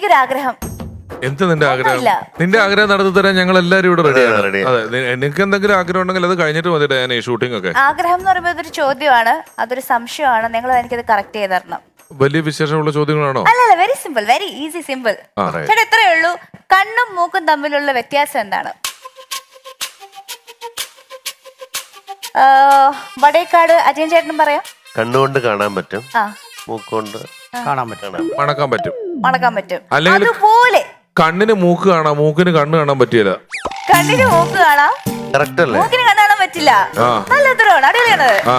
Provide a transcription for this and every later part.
എനിക്കൊരു ആഗ്രഹം. എന്ത് നിന്റെ ആഗ്രഹം? ഒന്നുമില്ല. നിന്റെ ആഗ്രഹം നടത്തി തരാൻ ഞങ്ങൾ എല്ലാരും ഇവിടെ റെഡിയാണ്. ready. അതെ, നിനക്ക് എന്തെങ്കിലും ആഗ്രഹം ഉണ്ടെങ്കിൽ അത് കഴിഞ്ഞിട്ട് മതി ഡയാന ഈ ഷൂട്ടിംഗ് ഒക്കെ. ആഗ്രഹം എന്ന് പറയുമ്പോൾ അതൊരു ചോദ്യമാണ്, അതൊരു സംശയമാണ്. നിങ്ങൾ എനിക്കത് കറക്റ്റ് ചെയ്ത് തരണം. വലിയ വിശേഷമുള്ള ചോദ്യങ്ങളാണോ? അല്ലല്ല, very simple, very easy, simple. ആ, ചേട്ടാ ഇത്രയേ ഉള്ളൂ. കണ്ണും മൂക്കും തമ്മിലുള്ള വ്യത്യാസം എന്താണ്? വടേക്കാട് അജയൻ ചേട്ടനും പറയാം. കണ്ണുകൊണ്ട് കാണാൻ പറ്റും, ആ, മൂക്കൊണ്ട് കാണാൻ പറ്റും, മണക്കാൻ പറ്റും. മണക്കാൻ പറ്റും. അല്ലെങ്കിൽ അതുപോലെ കണ്ണിന് മൂക്ക് കാണാം, മൂക്കിന് കണ്ണ് കാണാൻ പറ്റിയല്ല. കണ്ണിന് മൂക്ക് കാണാം, കറക്റ്റ് അല്ലേ? മൂക്കിന് കണ്ണ് കാണാൻ പറ്റില്ല. നല്ല ഉത്തരവാണ്, അടിപൊളിയാണ്. ആ,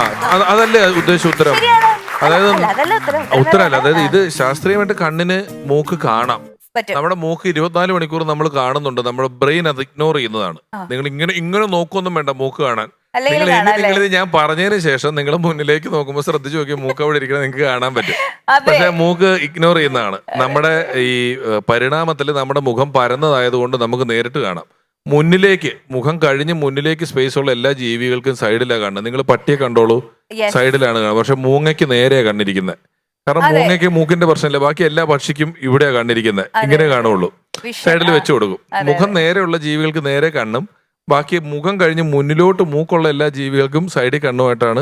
അതല്ലേ ഉദ്ദേശിച്ച ഉത്തരം? ശരിയാണ്. അതായത് അല്ല, അതല്ല ഉത്തരം. ഉത്തരമല്ല, അതായത് ഇത് ശാസ്ത്രീയമായിട്ട് കണ്ണിന് മൂക്ക് കാണാം. പറ്റും. നമ്മുടെ മൂക്ക് 24 മണിക്കൂർ നമ്മൾ കാണുന്നുണ്ട്, നമ്മുടെ ബ്രെയിൻ അത് ഇഗ്നോർ ചെയ്യുന്നതാണ്. നിങ്ങൾ ഇങ്ങനെ നോക്കൊന്നും വേണ്ട മൂക്ക് കാണാൻ. അല്ലെങ്കിൽ നിങ്ങളിത് ഞാൻ പറഞ്ഞതിന് ശേഷം നിങ്ങൾ മുന്നിലേക്ക് നോക്കുമ്പോൾ ശ്രദ്ധിച്ചു നോക്കി മൂക്ക് അവിടെ ഇരിക്കുന്നത് നിങ്ങൾക്ക് കാണാൻ പറ്റും. അതെ. പക്ഷെ മൂക്ക് ഇഗ്നോർ ചെയ്യുന്നതാണ്. നമ്മുടെ ഈ പരിണാമത്തിൽ നമ്മുടെ മുഖം പരന്നതായതുകൊണ്ട് നമുക്ക് നേരിട്ട് കാണാം. മുന്നിലേക്ക് മുഖം കഴിഞ്ഞ് മുന്നിലേക്ക് സ്പേസ് ഉള്ള എല്ലാ ജീവികൾക്കും സൈഡിലാണ് കാണുന്നത്. നിങ്ങൾ പട്ടിയെ കണ്ടോളൂ, Yes. സൈഡിലാണ് കാണുന്നത്. പക്ഷെ മൂങ്ങയ്ക്ക് നേരെയാണ് കണ്ടിരിക്കുന്നത്. കാരണം അതെ. മൂങ്ങയ്ക്ക് മൂക്കിന്റെ പ്രശ്നമില്ല, ബാക്കി എല്ലാ പക്ഷിക്കും ഇവിടെയാ കണ്ടിരിക്കുന്നത്. ഇങ്ങനെ കാണുള്ളൂ, വിഷൻ. സൈഡിൽ വെച്ച് കൊടുക്കും. അതെ, മുഖം നേരെയുള്ള ജീവികൾക്ക് നേരെ കണ്ണും, ബാക്കി മുഖം കഴിഞ്ഞ് മുന്നിലോട്ട് മൂക്കുള്ള എല്ലാ ജീവികൾക്കും സൈഡിൽ കണ്ണുമായിട്ടാണ്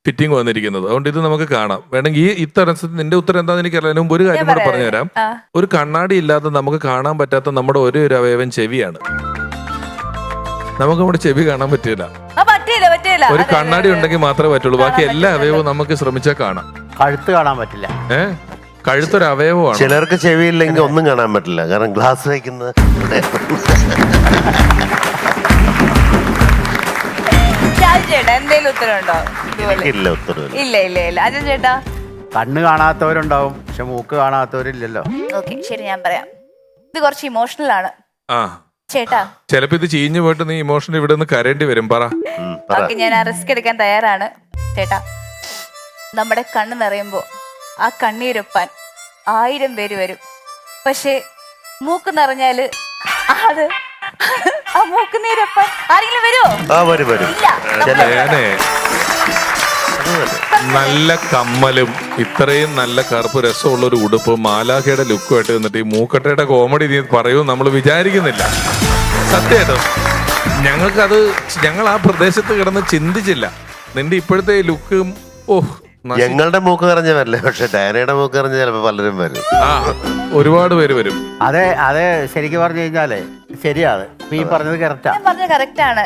ഫിറ്റിംഗ് വന്നിരിക്കുന്നത്. അതുകൊണ്ട് ഇത് നമുക്ക് കാണാം. വേണമെങ്കിൽ ഈ ഇത്തരത്തിൽ നിന്റെ ഉത്തരം എന്താണെന്ന് എനിക്കറിയാം. അതിന് മുമ്പ് ഒരു കാര്യം കൂടെ പറഞ്ഞുതരാം. ആ. ഒരു കണ്ണാടി ഇല്ലാതെ നമുക്ക് കാണാൻ പറ്റാത്ത നമ്മുടെ ഒരേ ഒരു അവയവം ചെവിയാണ്. നമുക്ക് നമ്മുടെ ചെവി കാണാൻ പറ്റില്ല. പറ്റില്ല. ഒരു കണ്ണാടി ഉണ്ടെങ്കിൽ മാത്രമേ പറ്റുള്ളൂ. ബാക്കി എല്ലാ അവയവവും നമുക്ക് ശ്രമിച്ചാൽ കാണാം. കഴുത്ത് കാണാൻ പറ്റില്ല. കഴുത്തൊരു അവയവമാണ്. ചിലർക്ക് ചെവിയില്ലെങ്കിൽ ഒന്നും കാണാൻ പറ്റില്ല, കാരണം ഗ്ലാസ് വയ്ക്കുന്നത്. ചേട്ടാ എന്തേലും ഉത്തരം ഉണ്ടോ? ഇല്ല, ഉത്തരവില്ല. ഇല്ല. അജയൻ ചേട്ടാ? കണ്ണ് കാണാത്തവരുണ്ടാവും, പക്ഷെ മൂക്ക് കാണാത്തവരില്ലല്ലോ. ഓക്കെ, ശരി, ഞാൻ പറയാം. ഇത് കുറച്ച് ഇമോഷണൽ ആണ് ആ, ചേട്ടാ. ചിലപ്പോ ഇത് ചീഞ്ഞു പോയിട്ട് നീ ഇമോഷൻ ഇവിടെ നിന്ന് കരയേണ്ടി വരും. പറ. പറ. ഓക്കെ, ഞാൻ ആ റിസ്ക് എടുക്കാൻ തയ്യാറാണ് ചേട്ടാ. നമ്മുടെ കണ്ണ് നിറയുമ്പോ ആ കണ്ണീരൊപ്പാൻ 1000 പേര് വരും. പക്ഷെ മൂക്ക് നിറഞ്ഞാല് അത് ആ മൂക്ക് നീരൊപ്പാൻ ആരെങ്കിലും വരുമോ? വരും. ഇല്ല. ഏനെ, നല്ല കമ്മലും ഇത്രയും നല്ല കറുപ്പ് രസമുള്ള ഒരു ഉടുപ്പ് മാലാഖയുടെ ലുക്കുമായിട്ട് നിന്നിട്ട് ഈ മൂക്കട്ടയുടെ കോമഡി നീ പറയൂ നമ്മൾ വിചാരിക്കുന്നില്ല. സത്യമായിട്ടോ, ഞങ്ങൾ ആ പ്രദേശത്ത് കിടന്ന് ചിന്തിച്ചില്ല. നിന്റെ ഇപ്പോഴത്തെ ലുക്കും ഞങ്ങളുടെ മൂക്ക് നിറഞ്ഞ വരില്ലേ, പക്ഷെ ഡയനയുടെ മൂക്ക് നിറഞ്ഞ ചിലപ്പോ പലരും വരും. ഒരുപാട് പേര് വരും. അതെ, ശരിക്കും പറഞ്ഞു കഴിഞ്ഞാലേ ശരിയാണ്. ഈ പറഞ്ഞത് കറക്റ്റാ. ഞാൻ പറഞ്ഞത് കറക്റ്റ് ആണ്